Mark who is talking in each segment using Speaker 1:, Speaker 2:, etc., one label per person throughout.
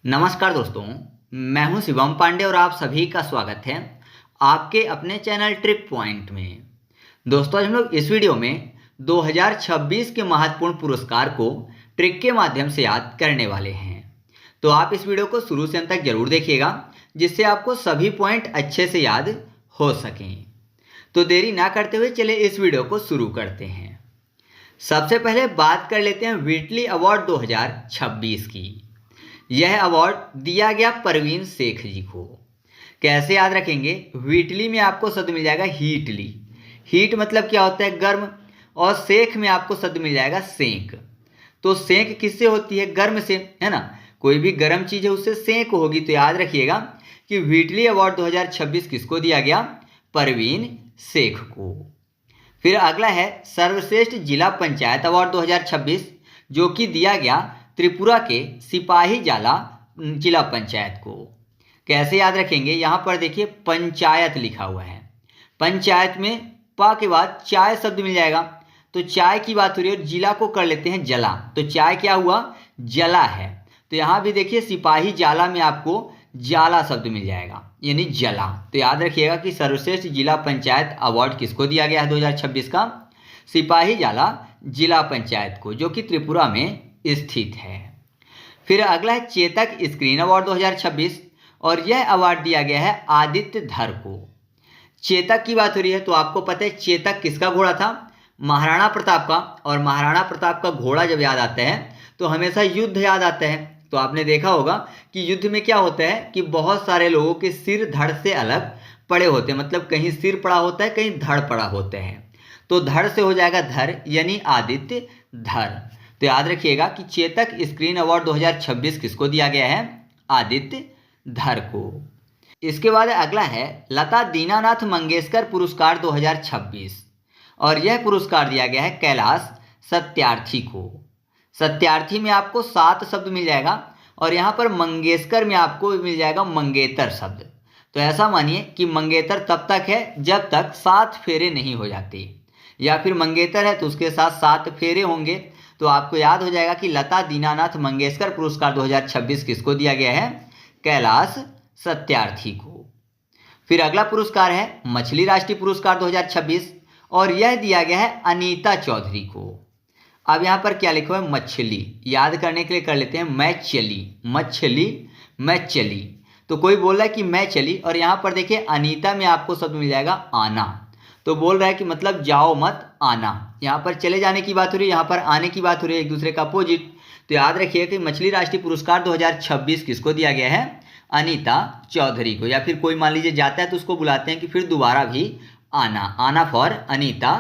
Speaker 1: नमस्कार दोस्तों, मैं हूं शिवम पांडे और आप सभी का स्वागत है आपके अपने चैनल ट्रिप पॉइंट में। दोस्तों, आज हम लोग इस वीडियो में 2026 के महत्वपूर्ण पुरस्कार को ट्रिक के माध्यम से याद करने वाले हैं। तो आप इस वीडियो को शुरू से अंत तक जरूर देखिएगा, जिससे आपको सभी पॉइंट अच्छे से याद हो सकें। तो देरी ना करते हुए चले इस वीडियो को शुरू करते हैं। सबसे पहले बात कर लेते हैं व्हिटली अवार्ड 2026 की। यह अवार्ड दिया गया परवीन शेख जी को। कैसे याद रखेंगे? व्हिटली में आपको शब्द मिल जाएगा हीटली। हीट मतलब क्या होता है? गर्म। और शेख में आपको शब्द मिल जाएगा सेंक। तो सेंक किससे होती है? गर्म से, है ना। कोई भी गर्म चीज है उससे सेंक होगी। तो याद रखिएगा कि व्हिटली अवार्ड 2026 किसको दिया गया? परवीन शेख को। फिर अगला है सर्वश्रेष्ठ जिला पंचायत अवार्ड 2026, जो कि दिया गया त्रिपुरा के सिपाही जाला जिला पंचायत को। कैसे याद रखेंगे? यहाँ पर देखिए पंचायत लिखा हुआ है। पंचायत में पा के बाद चाय शब्द मिल जाएगा। तो चाय की बात हो रही है और जिला को कर लेते हैं जला। तो चाय क्या हुआ? जला है। तो यहाँ भी देखिए सिपाही जाला में आपको जाला शब्द मिल जाएगा, यानी जला। तो याद रखिएगा कि सर्वश्रेष्ठ जिला पंचायत अवार्ड किसको दिया गया है 2026 का? सिपाही जाला जिला पंचायत को, जो कि त्रिपुरा में स्थित है। फिर अगला है चेतक स्क्रीन अवार्ड 2026, और यह अवार्ड दिया गया है आदित्य धर को। चेतक की बात हो रही है तो आपको पता है चेतक किसका घोड़ा था? महाराणा प्रताप का। और महाराणा प्रताप का घोड़ा जब याद आता है तो हमेशा युद्ध याद आता है। तो आपने देखा होगा कि युद्ध में क्या होता है कि बहुत सारे लोगों के सिर धड़ से अलग पड़े होते हैं। मतलब कहीं सिर पड़ा होता है, कहीं धड़ पड़ा होते हैं। तो धड़ से हो जाएगा धर, यानी आदित्य धर। तो याद रखिएगा कि चेतक स्क्रीन अवार्ड 2026 किसको दिया गया है? आदित्य धर को। इसके बाद अगला है लता दीनानाथ मंगेशकर पुरस्कार 2026, और यह पुरस्कार दिया गया है कैलाश सत्यार्थी को। सत्यार्थी में आपको 7 शब्द मिल जाएगा, और यहाँ पर मंगेशकर में आपको मिल जाएगा मंगेतर शब्द। तो ऐसा मानिए कि मंगेतर तब तक है जब तक 7 फेरे नहीं हो जाते, या फिर मंगेतर है तो उसके साथ 7 फेरे होंगे। तो आपको याद हो जाएगा कि लता दीनानाथ मंगेशकर पुरस्कार 2026 किसको दिया गया है? कैलाश सत्यार्थी को। फिर अगला पुरस्कार है मछली राष्ट्रीय पुरस्कार 2026, और यह दिया गया है अनीता चौधरी को। अब यहाँ पर क्या लिखा हुआ है? मछली। याद करने के लिए कर लेते हैं मैं चली। मछली मैं चली। तो कोई बोल रहा है कि मैं चली, और यहाँ पर देखिए अनीता में आपको शब्द मिल जाएगा आना। तो बोल रहा है कि मतलब जाओ मत आना। यहाँ पर चले जाने की बात हो रही है, यहाँ पर आने की बात हो रही है, एक दूसरे का अपोजिट। तो याद रखिए कि मछली राष्ट्रीय पुरस्कार 2026 किसको दिया गया है? अनीता चौधरी को। या फिर कोई मान लीजिए जाता है तो उसको बुलाते हैं कि फिर दोबारा भी आना। आना फॉर अनीता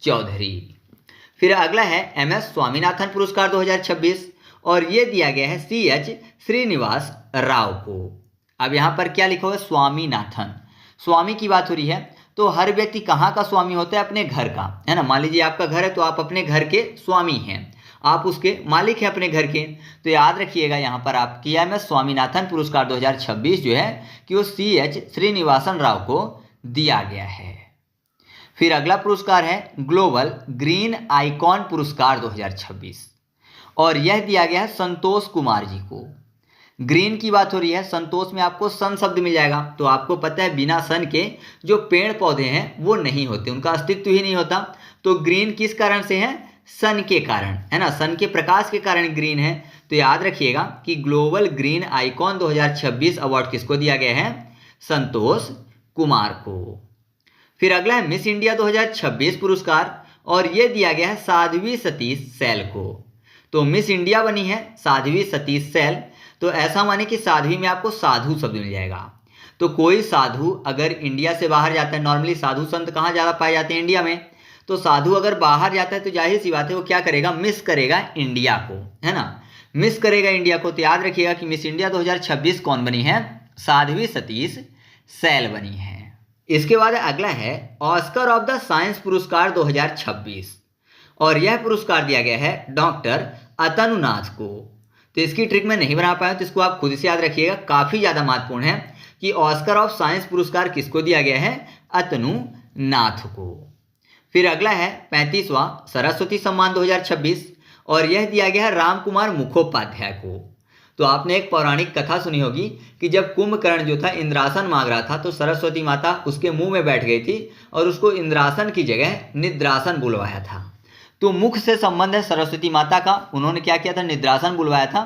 Speaker 1: चौधरी। फिर अगला है MS स्वामीनाथन पुरस्कार 2026, और ये दिया गया है CH श्रीनिवास राव को। अब यहाँ पर क्या लिखा हुआ है? स्वामीनाथन। स्वामी की बात हो रही है तो हर व्यक्ति कहाँ का स्वामी होता है? अपने घर का, है ना। मान लीजिए आपका घर है तो आप अपने घर के स्वामी हैं, आप उसके मालिक हैं अपने घर के। तो याद रखिएगा यहाँ पर आपकी MS स्वामीनाथन पुरस्कार 2026 जो है कि वो CH श्रीनिवासन राव को दिया गया है। फिर अगला पुरस्कार है ग्लोबल ग्रीन आइकॉन पुरस्कार 2026, और यह दिया गया है संतोष कुमार जी को। ग्रीन की बात हो रही है, संतोष में आपको सन शब्द मिल जाएगा। तो आपको पता है बिना सन के जो पेड़ पौधे हैं वो नहीं होते, उनका अस्तित्व ही नहीं होता। तो ग्रीन किस कारण से है? सन के कारण, है ना। सन के प्रकाश के कारण ग्रीन है। तो याद रखिएगा कि ग्लोबल ग्रीन आइकॉन 2026 अवार्ड किसको दिया गया है? संतोष कुमार को। फिर अगला है मिस इंडिया 2026 पुरस्कार, और यह दिया गया है साध्वी सतीश सैल को। तो मिस इंडिया बनी है साध्वी सतीश सैल। तो ऐसा माने कि साध्वी में आपको साधु शब्द मिल जाएगा। तो कोई साधु अगर इंडिया से बाहर जाता है, नॉर्मली साधु संत कहाँ ज़्यादा पाए जाते हैं? इंडिया में। तो साधु अगर बाहर जाता है तो जाहिर सी बात है वो क्या करेगा? मिस करेगा इंडिया को, है ना। मिस करेगा इंडिया को। तो याद रखिएगा कि मिस इंडिया 2026 कौन बनी है? साध्वी सतीश सैल बनी है। इसके बाद अगला है ऑस्कर ऑफ द साइंस पुरस्कार 2026, और यह पुरस्कार दिया गया है डॉक्टर अतनुनाथ को। तो इसकी ट्रिक मैं नहीं बना पाया, तो इसको आप खुद से याद रखिएगा। काफ़ी ज़्यादा महत्वपूर्ण है कि ऑस्कर ऑफ साइंस पुरस्कार किसको दिया गया है? अतनुनाथ को। फिर अगला है 35वां सरस्वती सम्मान 2026, और यह दिया गया है राम कुमार मुखोपाध्याय को। तो आपने एक पौराणिक कथा सुनी होगी कि जब कुंभकर्ण जो था इंद्रासन मांग रहा था तो सरस्वती माता उसके मुंह में बैठ गई थी और उसको इंद्रासन की जगह निद्रासन बुलवाया था। तो मुख से संबंध है सरस्वती माता का, उन्होंने क्या किया था, निद्रासन बुलवाया था।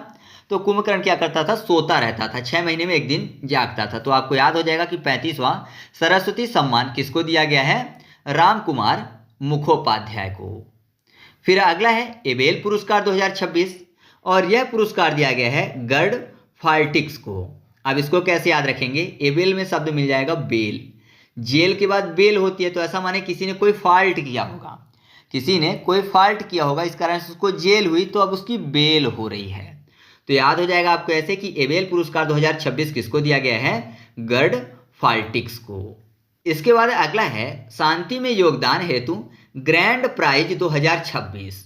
Speaker 1: तो कुंभकर्ण क्या करता था, सोता रहता था, 6 महीने में एक दिन जागता था। तो आपको याद हो जाएगा कि 35वां सरस्वती सम्मान किसको दिया गया है, राम कुमार मुखोपाध्याय को। फिर अगला है एबेल पुरस्कार 2026 और यह पुरस्कार दिया गया है गर्ड फाल्टिक्स को। अब इसको कैसे याद रखेंगे, एबेल में शब्द मिल जाएगा बेल, जेल के बाद बेल होती है, तो ऐसा माने किसी ने कोई फॉल्ट किया होगा, किसी ने कोई फॉल्ट किया होगा, इस कारण से उसको जेल हुई तो अब उसकी बेल हो रही है। तो याद हो जाएगा आपको ऐसे कि एबेल पुरस्कार 2026 किसको दिया गया है, गर्ड फाल्टिक्स को। इसके बाद अगला है शांति में योगदान हेतु ग्रैंड प्राइज 2026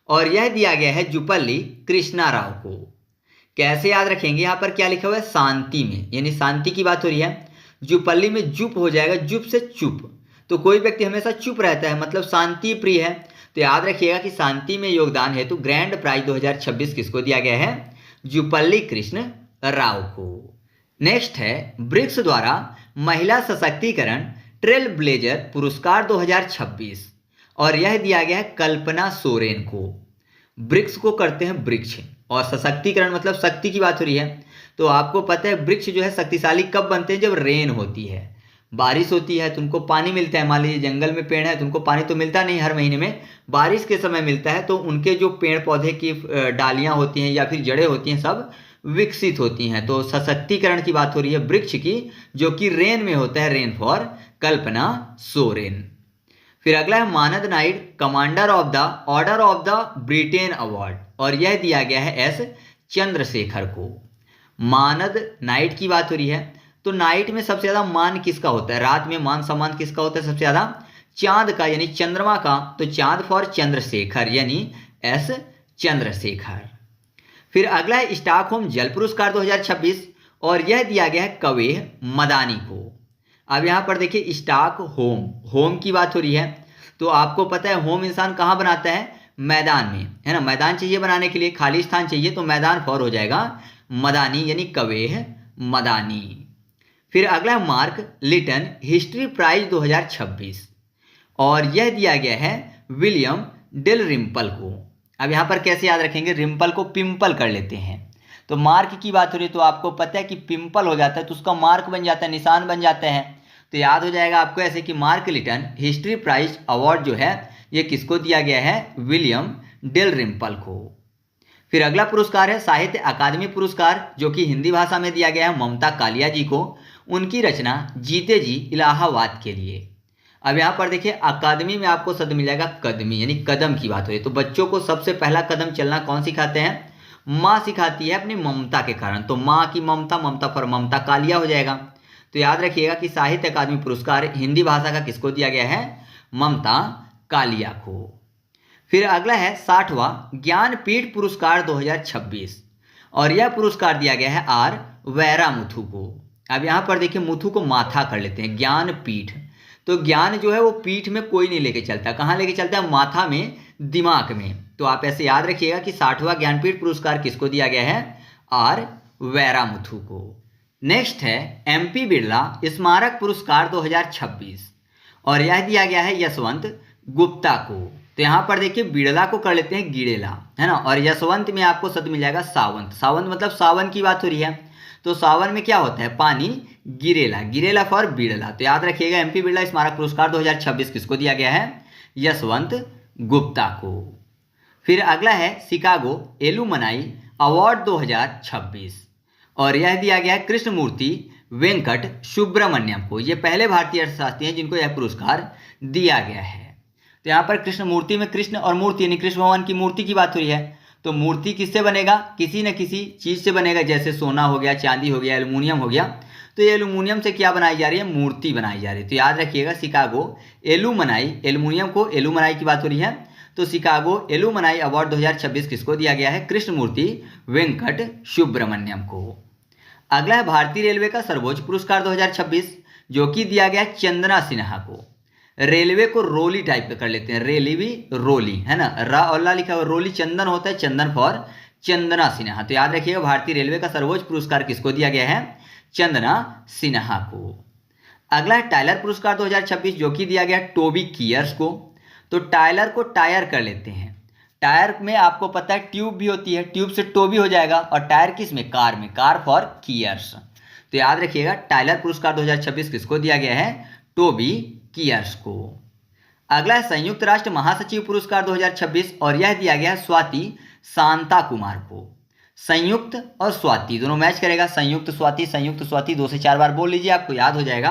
Speaker 1: और यह दिया गया है जुपल्ली कृष्णा राव को। कैसे याद रखेंगे, यहाँ पर क्या लिखा हुआ है, शांति में, यानी शांति की बात हो रही है। जुपल्ली में जुप हो जाएगा, जुप से चुप, तो कोई व्यक्ति हमेशा चुप रहता है मतलब शांति प्रिय है। तो याद रखिएगा कि शांति में योगदान हेतु ग्रैंड प्राइज 2026 किसको दिया गया है, जुपल्ली कृष्ण राव को। नेक्स्ट है ब्रिक्स द्वारा महिला सशक्तिकरण ट्रेल ब्लेजर पुरस्कार 2026 और यह दिया गया है कल्पना सोरेन को। ब्रिक्स को करते हैं वृक्ष और सशक्तिकरण मतलब शक्ति की बात हो रही है। तो आपको पता है वृक्ष जो है शक्तिशाली कब बनते हैं, जब रेन होती है, बारिश होती है तो उनको पानी मिलता है। मान लीजिए जंगल में पेड़ है तो उनको पानी तो मिलता नहीं हर महीने में, बारिश के समय मिलता है, तो उनके जो पेड़ पौधे की डालियां होती हैं या फिर जड़ें होती हैं सब विकसित होती हैं। तो सशक्तिकरण की बात हो रही है वृक्ष की, जो कि रेन में होता है, रेन फॉर कल्पना सोरेन। फिर अगला है मानद night commander of the order of the Britain award और यह दिया गया है एस चंद्रशेखर को। मानद नाइट की बात हो रही है, तो नाइट में सबसे ज्यादा मान किसका होता है, रात में मान सम्मान किसका होता है सबसे ज्यादा, चांद का यानी चंद्रमा का। तो चांद फॉर चंद्रशेखर यानी एस चंद्रशेखर। फिर अगला है स्टॉकहोम जल पुरस्कार 2026 और यह दिया गया है कवेह मदानी को। अब यहाँ पर देखिए स्टॉक होम की बात हो रही है, तो आपको पता है होम इंसान कहाँ बनाता है, मैदान में, है ना। मैदान चाहिए बनाने के लिए, खाली स्थान चाहिए, तो मैदान फॉर हो जाएगा मदानी यानी कवेह मदानी। फिर अगला है मार्क लिटन हिस्ट्री प्राइज 2026 और यह दिया गया है विलियम डेल रिम्पल को। अब यहाँ पर कैसे याद रखेंगे, रिम्पल को पिंपल कर लेते हैं। तो मार्क की बात हो रही है तो आपको पता है कि पिंपल हो जाता है तो उसका मार्क बन जाता है, निशान बन जाता है। तो याद हो जाएगा आपको ऐसे कि Mark Lynton history prize award जो है ये किसको दिया गया है, विलियम डेल रिम्पल को। फिर अगला पुरस्कार है साहित्य अकादमी पुरस्कार, जो कि हिंदी भाषा में दिया गया है ममता कालिया जी को। उनकी रचना जीते जी इलाहाबाद के लिए। अब यहाँ पर देखिए अकादमी में आपको शब्द मिल जाएगा कदमी यानी कदम की बात हो रही है। तो बच्चों को सबसे पहला कदम चलना कौन सिखाते हैं, माँ सिखाती है अपनी ममता के कारण। तो माँ की ममता, ममता पर ममता कालिया हो जाएगा। तो याद रखिएगा कि साहित्य अकादमी पुरस्कार हिंदी भाषा का किसको दिया गया है, ममता कालिया को। फिर अगला है 60वां ज्ञानपीठ पुरस्कार 2026 और यह पुरस्कार दिया गया है आर वैरामुथु को। अब यहाँ पर देखिए मुथु को माथा कर लेते हैं, ज्ञानपीठ। तो ज्ञान जो है वो पीठ में कोई नहीं लेके चलता, कहाँ लेके चलता है, माथा में, दिमाग में। तो आप ऐसे याद रखिएगा कि 60वां ज्ञानपीठ पुरस्कार किसको दिया गया है, आर वैरामुथु को। नेक्स्ट है एमपी बिरला स्मारक पुरस्कार 2026 और यह दिया गया है यशवंत गुप्ता को। तो यहाँ पर देखिए बिरला को कर लेते हैं गिरेला, है ना, और यशवंत में आपको शब्द मिल जाएगा सावंत। सावंत मतलब सावन की बात हो रही है, तो सावन में क्या होता है, पानी, गिरेला, गिरेला फॉर बिरला। तो याद रखिएगा एमपी बिरला स्मारक पुरस्कार 2026 किसको दिया गया है, यशवंत गुप्ता को। फिर अगला है शिकागो एलुमनाई अवार्ड 2026 और यह दिया गया है कृष्णमूर्ति वेंकट सुब्रमण्यम को। ये पहले भारतीय अर्थशास्त्री हैं जिनको यह पुरस्कार दिया गया है। तो यहाँ पर कृष्णमूर्ति में कृष्ण और मूर्ति यानी कृष्ण भगवान की मूर्ति की बात हो रही है। तो मूर्ति किससे बनेगा, किसी न किसी चीज से बनेगा, जैसे सोना हो गया, चांदी हो गया, एल्युमिनियम हो गया। तो ये एल्युमिनियम से क्या बनाई जा रही है, मूर्ति बनाई जा रही है। तो याद रखिएगा शिकागो एलुमनाई, एल्युमिनियम को एलुमनाई की बात हो रही है। तो शिकागो एलुमनाई अवार्ड 2026 किसको दिया गया है, कृष्णमूर्ति वेंकट सुब्रमण्यम को। अगला है भारतीय रेलवे का सर्वोच्च पुरस्कार 2026 जो कि दिया गया चंदना सिन्हा को। रेलवे को रोली टाइप का कर लेते हैं, रेलवी रोली, है ना, रा और ला लिखा हुआ, रोली चंदन होता है, चंदन फॉर चंदना सिन्हा। तो याद रखिएगा भारतीय रेलवे का सर्वोच्च पुरस्कार किसको दिया गया है? चंदना सिन्हा को। अगला है टायलर पुरस्कार 2026 जो कि दिया गया टोबी कियर्स को। तो टायलर को टायर कर लेते हैं। टायर में आपको पता है ट्यूब भी होती है, ट्यूब से टोबी हो जाएगा, और टायर किस में? कार में, कार फॉर कियर्स। तो याद रखिएगा टायलर पुरस्कार 2026 किसको दिया गया है? टोबी कियर्स को। अगला है संयुक्त राष्ट्र महासचिव पुरस्कार 2026 और यह दिया गया स्वाति शांता कुमार को। संयुक्त और स्वाति दोनों मैच करेगा, संयुक्त स्वाति 2 से 4 बार बोल लीजिए, आपको याद हो जाएगा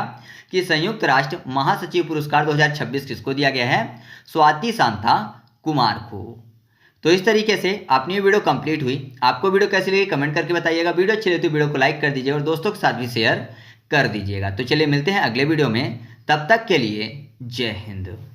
Speaker 1: कि संयुक्त राष्ट्र महासचिव पुरस्कार 2026 किसको दिया गया है? स्वाति शांता कुमार को। तो इस तरीके से अपनी वीडियो कंप्लीट हुई। आपको वीडियो कैसी लगी कमेंट करके बताइएगा। वीडियो अच्छी लगी तो वीडियो को लाइक कर दीजिए और दोस्तों के साथ भी शेयर कर दीजिएगा। तो चलिए मिलते हैं अगले वीडियो में, तब तक के लिए जय हिंद।